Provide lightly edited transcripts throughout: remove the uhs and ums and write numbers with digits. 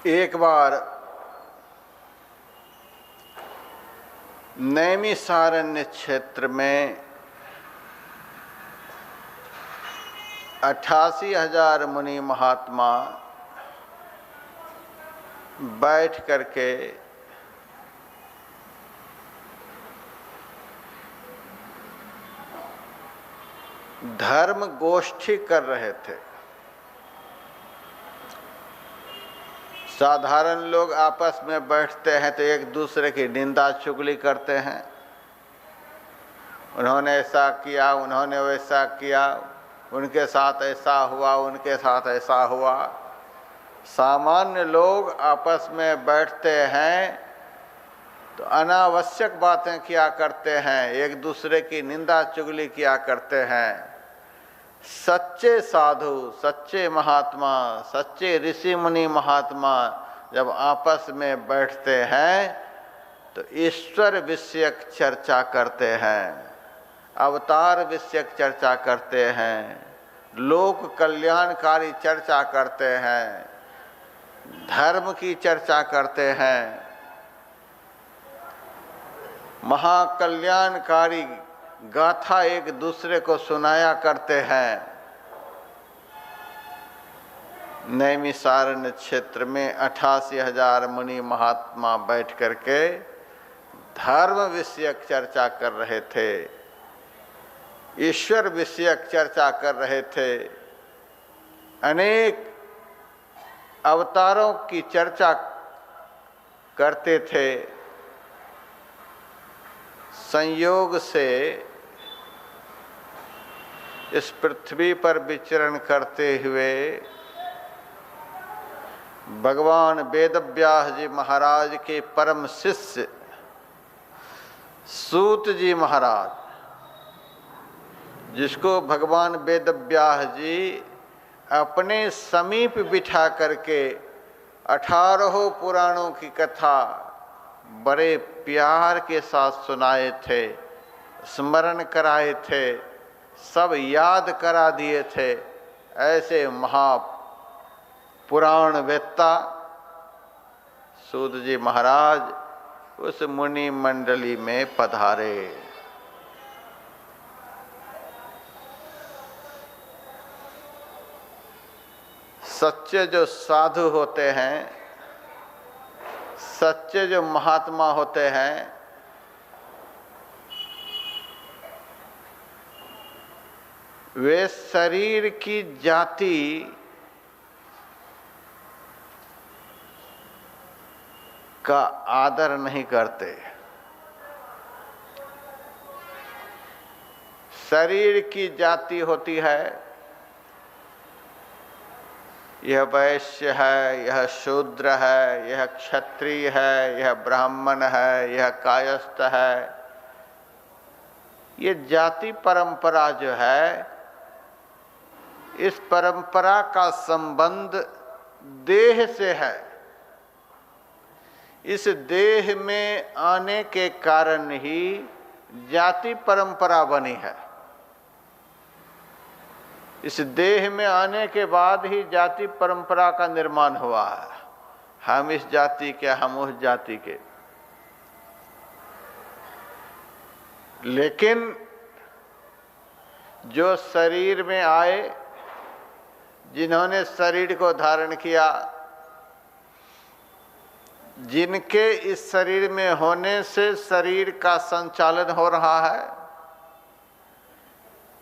एक बार नैमिषारण्य क्षेत्र में 88,000 मुनि महात्मा बैठ करके धर्म गोष्ठी कर रहे थे। साधारण लोग आपस में बैठते हैं तो एक दूसरे की निंदा चुगली करते हैं, उन्होंने ऐसा किया, उन्होंने वैसा किया, उनके साथ ऐसा हुआ, उनके साथ ऐसा हुआ। सामान्य लोग आपस में बैठते हैं तो अनावश्यक बातें किया करते हैं, एक दूसरे की निंदा चुगली किया करते हैं। सच्चे साधु, सच्चे महात्मा, सच्चे ऋषि मुनि महात्मा जब आपस में बैठते हैं तो ईश्वर विषयक चर्चा करते हैं, अवतार विषयक चर्चा करते हैं, लोक कल्याणकारी चर्चा करते हैं, धर्म की चर्चा करते हैं, महाकल्याणकारी गाथा एक दूसरे को सुनाया करते हैं। नैमिषारण्य क्षेत्र में 88,000 मुनि महात्मा बैठ करके धर्म विषयक चर्चा कर रहे थे, ईश्वर विषयक चर्चा कर रहे थे, अनेक अवतारों की चर्चा करते थे। संयोग से इस पृथ्वी पर विचरण करते हुए भगवान वेदव्यास जी महाराज के परम शिष्य सूत जी महाराज, जिसको भगवान वेदव्यास जी अपने समीप बिठा करके 18 पुराणों की कथा बड़े प्यार के साथ सुनाए थे, स्मरण कराए थे, सब याद करा दिए थे, ऐसे महापुराण वेत्ता सूत जी महाराज उस मुनि मंडली में पधारे। सच्चे जो साधु होते हैं, सच्चे जो महात्मा होते हैं, वे शरीर की जाति का आदर नहीं करते। शरीर की जाति होती है, यह वैश्य है, यह शूद्र है, यह क्षत्रिय है, यह ब्राह्मण है, यह कायस्थ है। ये जाति परंपरा जो है, इस परंपरा का संबंध देह से है। इस देह में आने के कारण ही जाति परंपरा बनी है। इस देह में आने के बाद ही जाति परंपरा का निर्माण हुआ है। हम इस जाति के, हम उस जाति के। लेकिन जो शरीर में आए, जिन्होंने शरीर को धारण किया, जिनके इस शरीर में होने से शरीर का संचालन हो रहा है,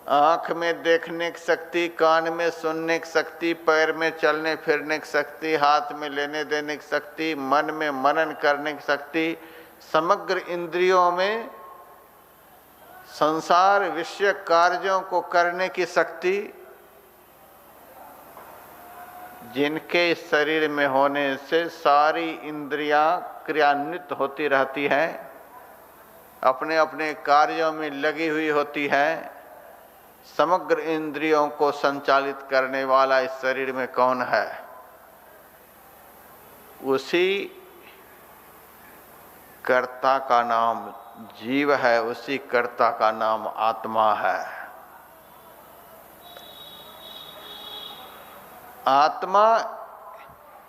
आँख में देखने की शक्ति, कान में सुनने की शक्ति, पैर में चलने फिरने की शक्ति, हाथ में लेने देने की शक्ति, मन में मनन करने की शक्ति, समग्र इंद्रियों में संसार विषय कार्यों को करने की शक्ति, जिनके शरीर में होने से सारी इंद्रियां क्रियान्वित होती रहती हैं, अपने अपने कार्यों में लगी हुई होती हैं, समग्र इंद्रियों को संचालित करने वाला इस शरीर में कौन है? उसी कर्ता का नाम जीव है, उसी कर्ता का नाम आत्मा है। आत्मा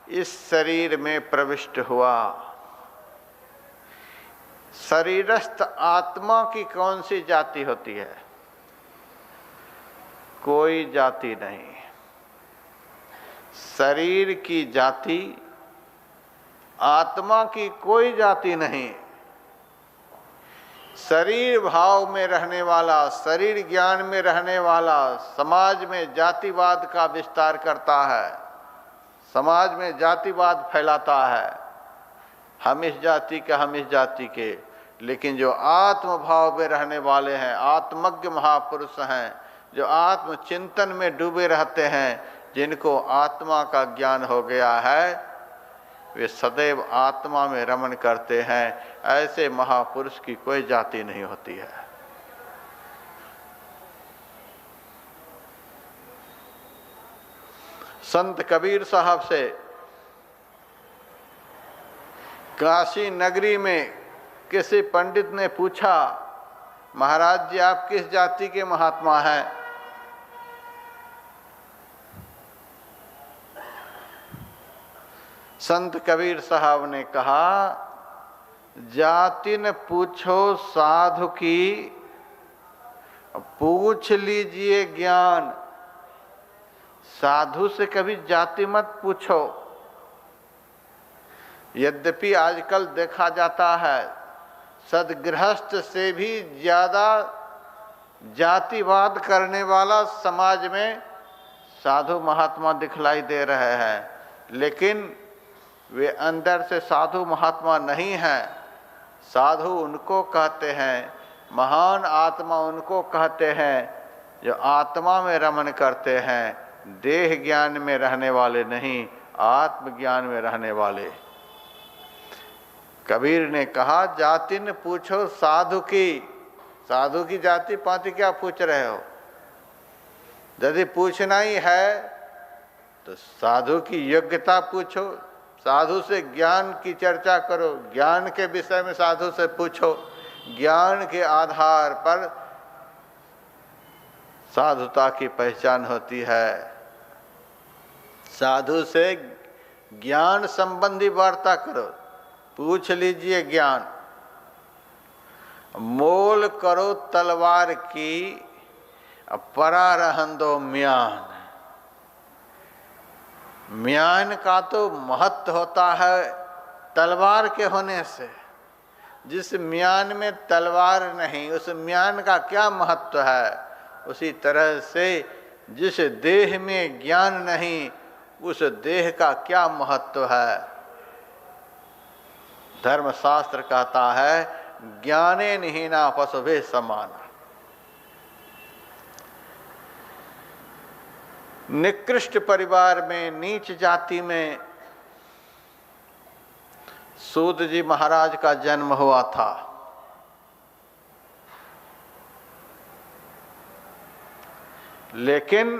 इस शरीर में प्रविष्ट हुआ। शरीरस्थ आत्मा की कौन सी जाति होती है? कोई जाति नहीं। शरीर की जाति, आत्मा की कोई जाति नहीं। शरीर भाव में रहने वाला, शरीर ज्ञान में रहने वाला समाज में जातिवाद का विस्तार करता है, समाज में जातिवाद फैलाता है, हम इस जाति के, हम इस जाति के। लेकिन जो आत्म भाव में रहने वाले हैं, आत्मज्ञ महापुरुष हैं, जो आत्म चिंतन में डूबे रहते हैं, जिनको आत्मा का ज्ञान हो गया है, वे सदैव आत्मा में रमण करते हैं। ऐसे महापुरुष की कोई जाति नहीं होती है। संत कबीर साहब से काशी नगरी में किसी पंडित ने पूछा, महाराज जी आप किस जाति के महात्मा हैं? संत कबीर साहब ने कहा, जाति न पूछो साधु की, पूछ लीजिए ज्ञान। साधु से कभी जाति मत पूछो। यद्यपि आजकल देखा जाता है, सदगृहस्थ से भी ज्यादा जातिवाद करने वाला समाज में साधु महात्मा दिखलाई दे रहे हैं, लेकिन वे अंदर से साधु महात्मा नहीं हैं। साधु उनको कहते हैं, महान आत्मा उनको कहते हैं जो आत्मा में रमण करते हैं, देह ज्ञान में रहने वाले नहीं, आत्मज्ञान में रहने वाले। कबीर ने कहा, जाति न पूछो साधु की। साधु की जाति पाति क्या पूछ रहे हो? यदि पूछना ही है तो साधु की योग्यता पूछो, साधु से ज्ञान की चर्चा करो, ज्ञान के विषय में साधु से पूछो। ज्ञान के आधार पर साधुता की पहचान होती है। साधु से ज्ञान संबंधी वार्ता करो, पूछ लीजिए ज्ञान। मोल करो तलवार की, परा रहन दो म्यान। म्यान का तो महत्व होता है तलवार के होने से। जिस म्यान में तलवार नहीं, उस म्यान का क्या महत्व है? उसी तरह से जिस देह में ज्ञान नहीं, उस देह का क्या महत्व है? धर्मशास्त्र कहता है, ज्ञाने निहीना पशुभे समाना। निकृष्ट परिवार में, नीच जाति में सूत जी महाराज का जन्म हुआ था। लेकिन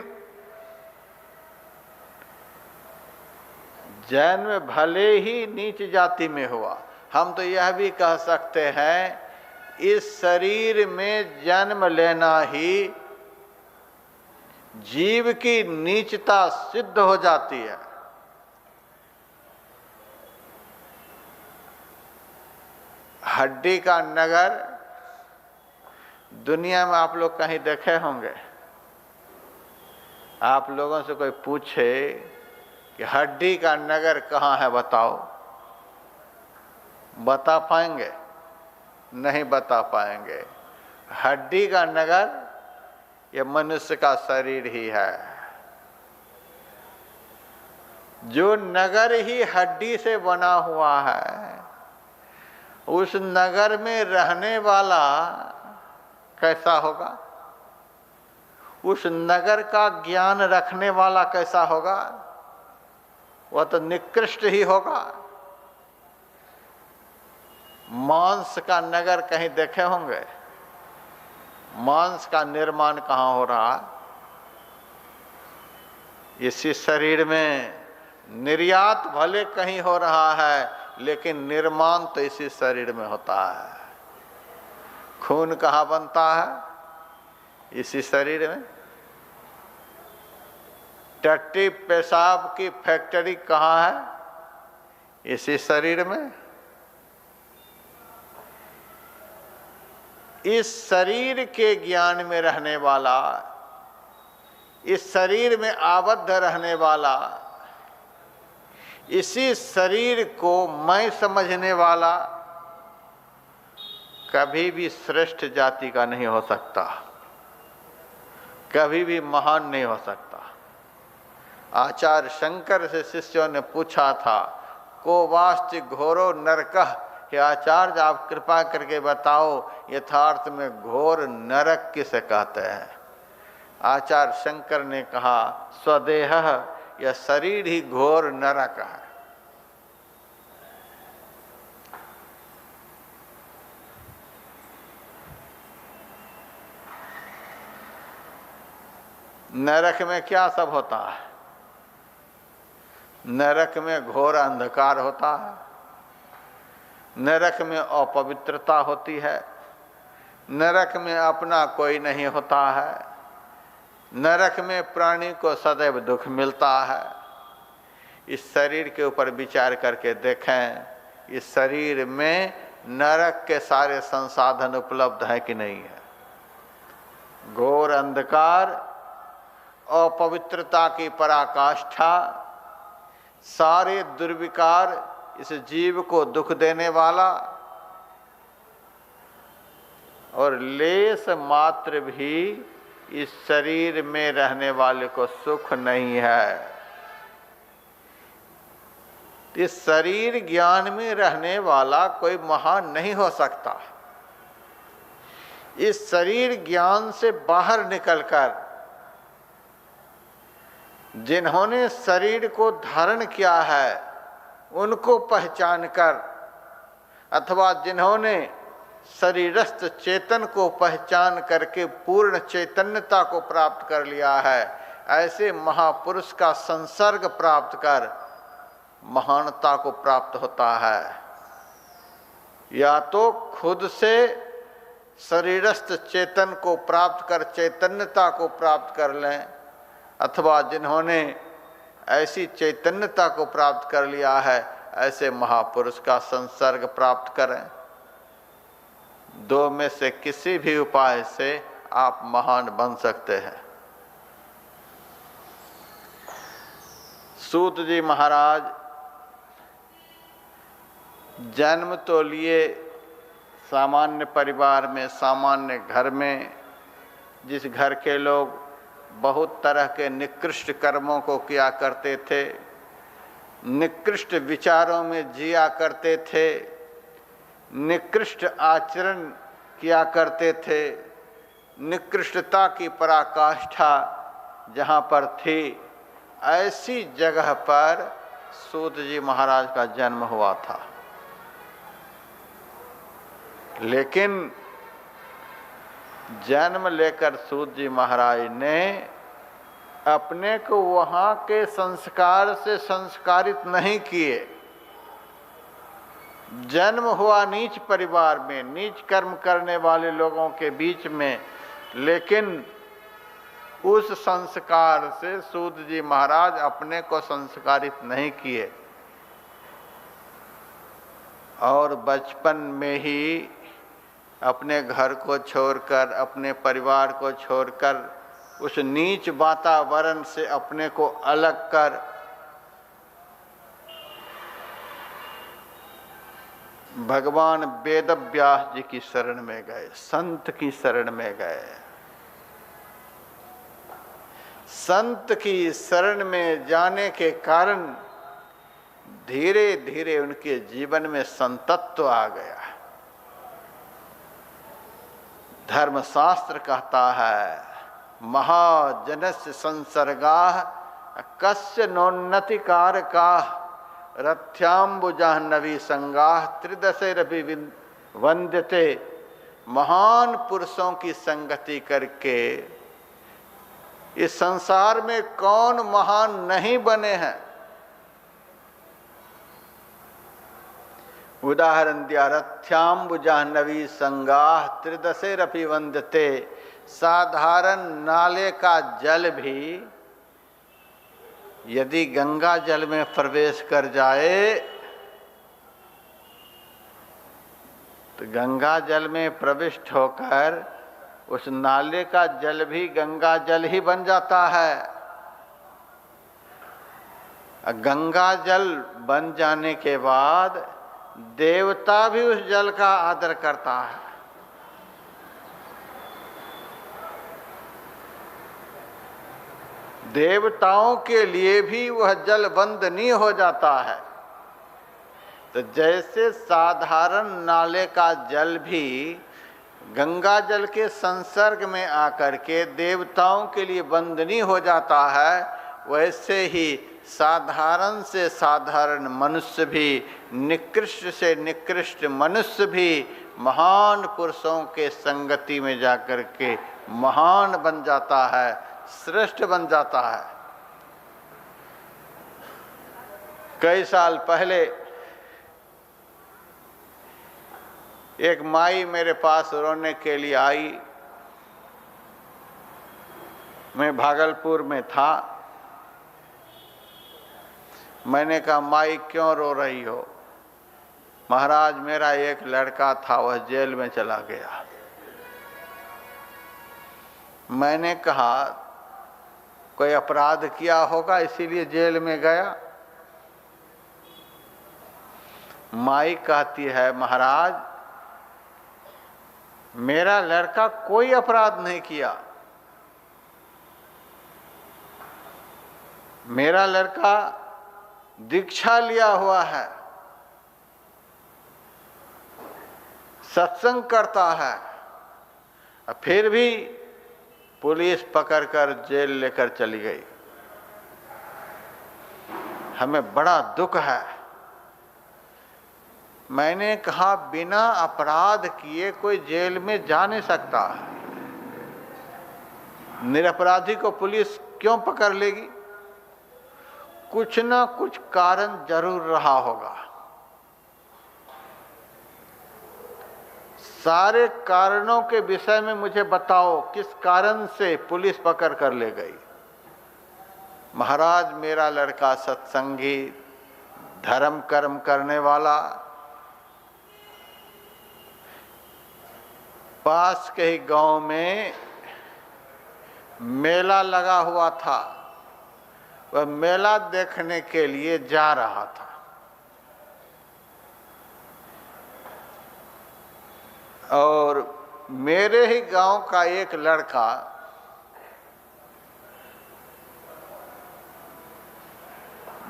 जन्म भले ही नीच जाति में हुआ, हम तो यह भी कह सकते हैं, इस शरीर में जन्म लेना ही जीव की नीचता सिद्ध हो जाती है। हड्डी का नगर दुनिया में आप लोग कहीं देखे होंगे? आप लोगों से कोई पूछे कि हड्डी का नगर कहाँ है, बताओ, बता पाएंगे? नहीं बता पाएंगे। हड्डी का नगर यह मनुष्य का शरीर ही है। जो नगर ही हड्डी से बना हुआ है, उस नगर में रहने वाला कैसा होगा? उस नगर का ज्ञान रखने वाला कैसा होगा? वह तो निकृष्ट ही होगा। मांस का नगर कहीं देखे होंगे? मांस का निर्माण कहाँ हो रहा है? इसी शरीर में। निर्यात भले कहीं हो रहा है, लेकिन निर्माण तो इसी शरीर में होता है। खून कहाँ बनता है? इसी शरीर में। टट्टी पेशाब की फैक्ट्री कहाँ है? इसी शरीर में। इस शरीर के ज्ञान में रहने वाला, इस शरीर में आबद्ध रहने वाला, इसी शरीर को मैं समझने वाला कभी भी श्रेष्ठ जाति का नहीं हो सकता, कभी भी महान नहीं हो सकता। आचार्य शंकर से शिष्यों ने पूछा था, को वास्ति घोरो नरकः, कि आचार्य आप कृपा करके बताओ यथार्थ में घोर नरक किसे कहते हैं। आचार्य शंकर ने कहा, स्वदेह, यह शरीर ही घोर नरक है। नरक में क्या सब होता है? नरक में घोर अंधकार होता है, नरक में अपवित्रता होती है, नरक में अपना कोई नहीं होता है, नरक में प्राणी को सदैव दुख मिलता है। इस शरीर के ऊपर विचार करके देखें, इस शरीर में नरक के सारे संसाधन उपलब्ध हैं कि नहीं है। घोर अंधकार, अपवित्रता की पराकाष्ठा, सारे दुर्विकार, इस जीव को दुख देने वाला, और लेस मात्र भी इस शरीर में रहने वाले को सुख नहीं है। इस शरीर ज्ञान में रहने वाला कोई महान नहीं हो सकता। इस शरीर ज्ञान से बाहर निकलकर जिन्होंने शरीर को धारण किया है उनको पहचान कर, अथवा जिन्होंने शरीरस्थ चेतन को पहचान करके पूर्ण चैतन्यता को प्राप्त कर लिया है, ऐसे महापुरुष का संसर्ग प्राप्त कर महानता को प्राप्त होता है। या तो खुद से शरीरस्थ चेतन को प्राप्त कर चैतन्यता को प्राप्त कर लें, अथवा जिन्होंने ऐसी चैतन्यता को प्राप्त कर लिया है ऐसे महापुरुष का संसर्ग प्राप्त करें। दो में से किसी भी उपाय से आप महान बन सकते हैं। सूत जी महाराज जन्म तो लिए सामान्य परिवार में, सामान्य घर में, जिस घर के लोग बहुत तरह के निकृष्ट कर्मों को किया करते थे, निकृष्ट विचारों में जिया करते थे, निकृष्ट आचरण किया करते थे, निकृष्टता की पराकाष्ठा जहाँ पर थी, ऐसी जगह पर सूत जी महाराज का जन्म हुआ था। लेकिन जन्म लेकर सूत जी महाराज ने अपने को वहाँ के संस्कार से संस्कारित नहीं किए। जन्म हुआ नीच परिवार में, नीच कर्म करने वाले लोगों के बीच में, लेकिन उस संस्कार से सूत जी महाराज अपने को संस्कारित नहीं किए और बचपन में ही अपने घर को छोड़कर, अपने परिवार को छोड़कर, उस नीच वातावरण से अपने को अलग कर भगवान वेद व्यास जी की शरण में गए, संत की शरण में गए। संत की शरण में जाने के कारण धीरे धीरे उनके जीवन में संतत्व आ गया। धर्मशास्त्र कहता है, महाजनस्य संसर्गाः कस्य नोन्नति कारकाः रथ्याम्बुजाह्नवी संगाः त्रिदशैरपि वन्द्यते। महान पुरुषों की संगति करके इस संसार में कौन महान नहीं बने हैं। उदाहरण दिया, रथ्याम्बुजाह्नवी संगाः त्रिदशैरपि वन्द्यते। साधारण नाले का जल भी यदि गंगा जल में प्रवेश कर जाए तो गंगा जल में प्रविष्ट होकर उस नाले का जल भी गंगा जल ही बन जाता है। गंगा जल बन जाने के बाद देवता भी उस जल का आदर करता है। देवताओं के लिए भी वह जल वंदनीय हो जाता है। तो जैसे साधारण नाले का जल भी गंगा जल के संसर्ग में आकर के देवताओं के लिए वंदनीय हो जाता है, वैसे ही साधारण से साधारण मनुष्य भी, निकृष्ट से निकृष्ट मनुष्य भी महान पुरुषों के संगति में जाकर के महान बन जाता है, श्रेष्ठ बन जाता है। कई साल पहले एक माई मेरे पास रोने के लिए आई। मैं भागलपुर में था। मैंने कहा, माई क्यों रो रही हो? महाराज, मेरा एक लड़का था, वह जेल में चला गया। मैंने कहा, कोई अपराध किया होगा इसीलिए जेल में गया? माई कहती है, महाराज, मेरा लड़का कोई अपराध नहीं किया। मेरा लड़का दीक्षा लिया हुआ है, सत्संग करता है, फिर भी पुलिस पकड़कर जेल लेकर चली गई। हमें बड़ा दुख है। मैंने कहा, बिना अपराध किए कोई जेल में जा नहीं सकता। निरपराधी को पुलिस क्यों पकड़ लेगी? कुछ ना कुछ कारण जरूर रहा होगा। सारे कारणों के विषय में मुझे बताओ, किस कारण से पुलिस पकड़ कर ले गई? महाराज, मेरा लड़का सत्संगी, धर्म कर्म करने वाला, पास के ही गांव में मेला लगा हुआ था, वह मेला देखने के लिए जा रहा था। और मेरे ही गांव का एक लड़का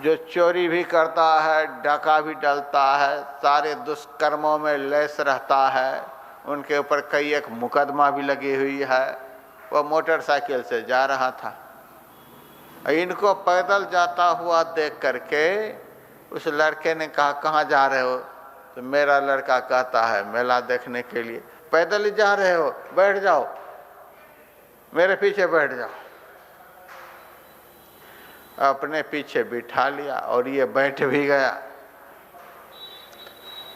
जो चोरी भी करता है, डाका भी डालता है, सारे दुष्कर्मों में लैस रहता है, उनके ऊपर कई एक मुकदमा भी लगी हुई है, वह मोटरसाइकिल से जा रहा था। इनको पैदल जाता हुआ देख करके उस लड़के ने कहा, कहाँ जा रहे हो? तो मेरा लड़का कहता है, मेला देखने के लिए। पैदल ही जा रहे हो? बैठ जाओ, मेरे पीछे बैठ जाओ। अपने पीछे बिठा लिया और ये बैठ भी गया।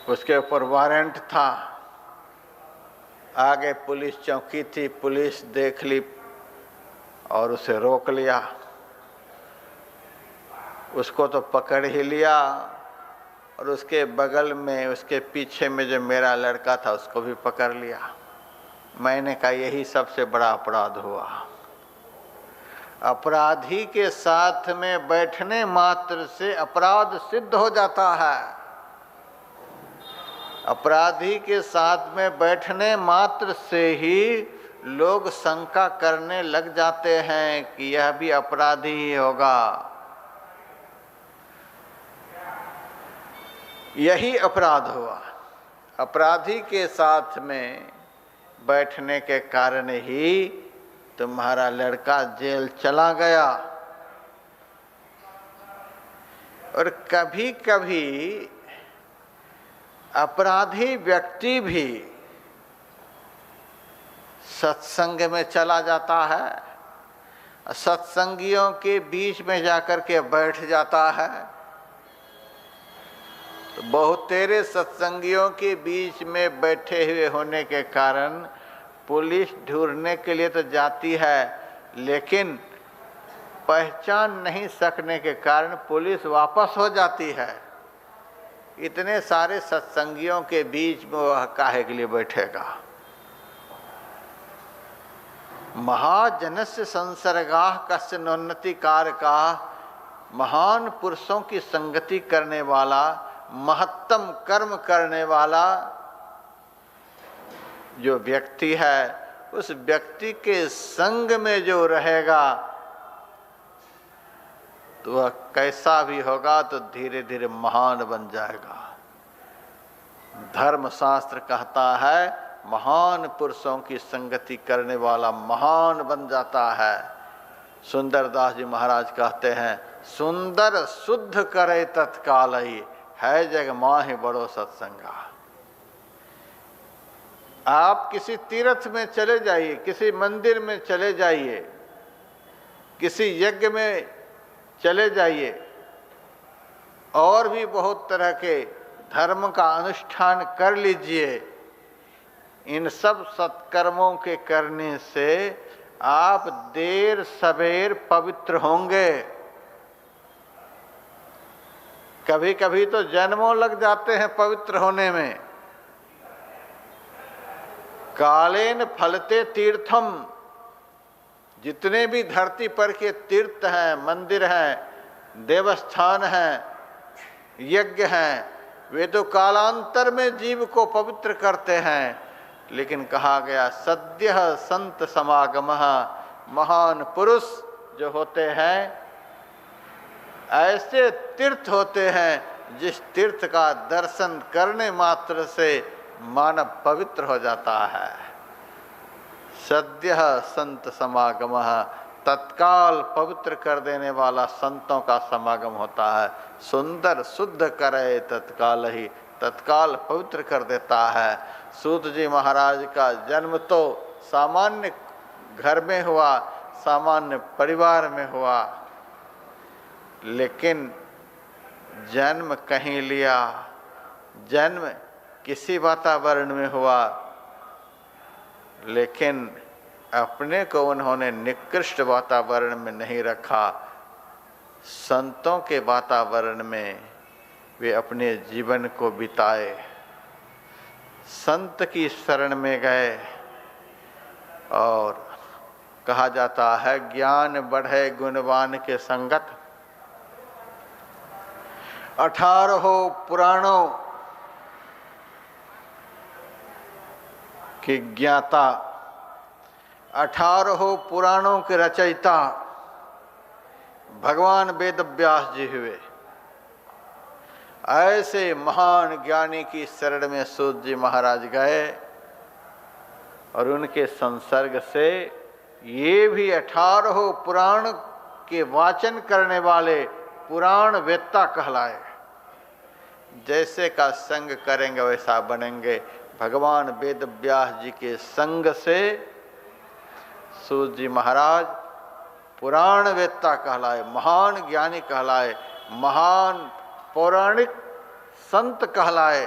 उसके ऊपर वारंट था। आगे पुलिस चौकी थी, पुलिस देख ली और उसे रोक लिया। उसको तो पकड़ ही लिया और उसके बगल में, उसके पीछे में जो मेरा लड़का था, उसको भी पकड़ लिया। मैंने कहा, यही सबसे बड़ा अपराध हुआ। अपराधी के साथ में बैठने मात्र से अपराध सिद्ध हो जाता है। अपराधी के साथ में बैठने मात्र से ही लोग शंका करने लग जाते हैं कि यह भी अपराधी ही होगा। यही अपराध हुआ। अपराधी के साथ में बैठने के कारण ही तुम्हारा लड़का जेल चला गया। और कभी कभी अपराधी व्यक्ति भी सत्संग में चला जाता है, सत्संगियों के बीच में जाकर के बैठ जाता है। तो बहुतेरे सत्संगियों के बीच में बैठे हुए होने के कारण पुलिस ढूंढने के लिए तो जाती है, लेकिन पहचान नहीं सकने के कारण पुलिस वापस हो जाती है। इतने सारे सत्संगियों के बीच में वह काहे के लिए बैठेगा। महाजनस्य संसर्गाः कस्य नोन्नति कारका, महान पुरुषों की संगति करने वाला, महत्तम कर्म करने वाला जो व्यक्ति है, उस व्यक्ति के संग में जो रहेगा तो वह कैसा भी होगा तो धीरे धीरे महान बन जाएगा। धर्मशास्त्र कहता है महान पुरुषों की संगति करने वाला महान बन जाता है। सुंदरदास जी महाराज कहते हैं सुंदर शुद्ध करे तत्काल ही, है जग माहि बड़ो सत्संगा। आप किसी तीर्थ में चले जाइए, किसी मंदिर में चले जाइए, किसी यज्ञ में चले जाइए, और भी बहुत तरह के धर्म का अनुष्ठान कर लीजिए। इन सब सत्कर्मों के करने से आप देर सवेर पवित्र होंगे। कभी कभी तो जन्मों लग जाते हैं पवित्र होने में। कालेन फलते तीर्थम, जितने भी धरती पर के तीर्थ हैं, मंदिर हैं, देवस्थान हैं, यज्ञ हैं, वे तो कालांतर में जीव को पवित्र करते हैं। लेकिन कहा गया सद्यः संत समागमः, महान पुरुष जो होते हैं ऐसे तीर्थ होते हैं जिस तीर्थ का दर्शन करने मात्र से मानव पवित्र हो जाता है। सद्यः संत समागमः, तत्काल पवित्र कर देने वाला संतों का समागम होता है। सुंदर शुद्ध करे तत्काल ही, तत्काल पवित्र कर देता है। सूत जी महाराज का जन्म तो सामान्य घर में हुआ, सामान्य परिवार में हुआ, लेकिन जन्म कहीं लिया, जन्म किसी वातावरण में हुआ, लेकिन अपने को उन्होंने निकृष्ट वातावरण में नहीं रखा। संतों के वातावरण में वे अपने जीवन को बिताए, संत की शरण में गए। और कहा जाता है ज्ञान बढ़े गुणवान के संगत, 18 पुराणों के ज्ञाता, 18 पुराणों के रचयिता भगवान वेद व्यास जी हुए। ऐसे महान ज्ञानी की शरण में सूत जी महाराज गए और उनके संसर्ग से ये भी 18 पुराण के वाचन करने वाले पुराण वेत्ता कहलाए। जैसे का संग करेंगे वैसा बनेंगे। भगवान वेद व्यास जी के संग से सूत जी महाराज पुराण वेत्ता कहलाए, महान ज्ञानी कहलाए, महान पौराणिक संत कहलाए।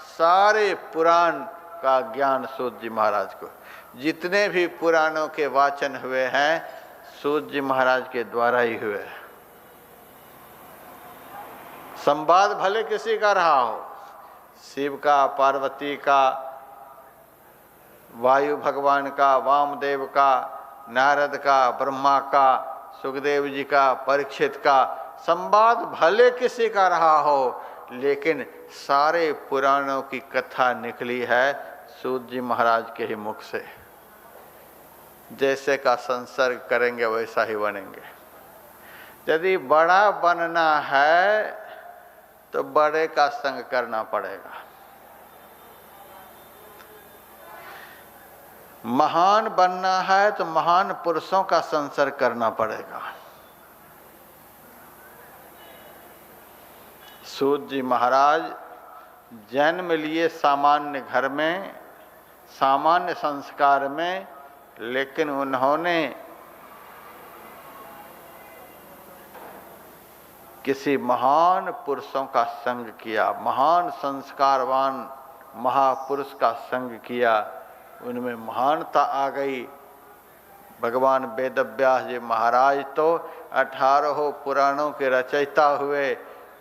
सारे पुराण का ज्ञान सूत जी महाराज को, जितने भी पुराणों के वाचन हुए हैं सूत जी महाराज के द्वारा ही हुए। संवाद भले किसी का रहा हो, शिव का, पार्वती का, वायु भगवान का, वामदेव का, नारद का, ब्रह्मा का, सुखदेव जी का, परीक्षित का, संवाद भले किसी का रहा हो, लेकिन सारे पुराणों की कथा निकली है सूत जी महाराज के ही मुख से। जैसे का संसर्ग करेंगे वैसा ही बनेंगे। यदि बड़ा बनना है तो बड़े का संग करना पड़ेगा। महान बनना है तो महान पुरुषों का संसर्ग करना पड़ेगा। सूत जी महाराज जन्म लिए सामान्य घर में, सामान्य संस्कार में, लेकिन उन्होंने किसी महान पुरुषों का संग किया, महान संस्कारवान महापुरुष का संग किया, उनमें महानता आ गई। भगवान वेद व्यास जी महाराज तो 18 पुराणों के रचयिता हुए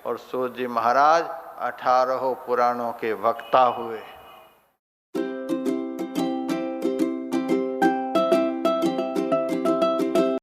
और सूत जी महाराज 18 पुराणों के वक्ता हुए।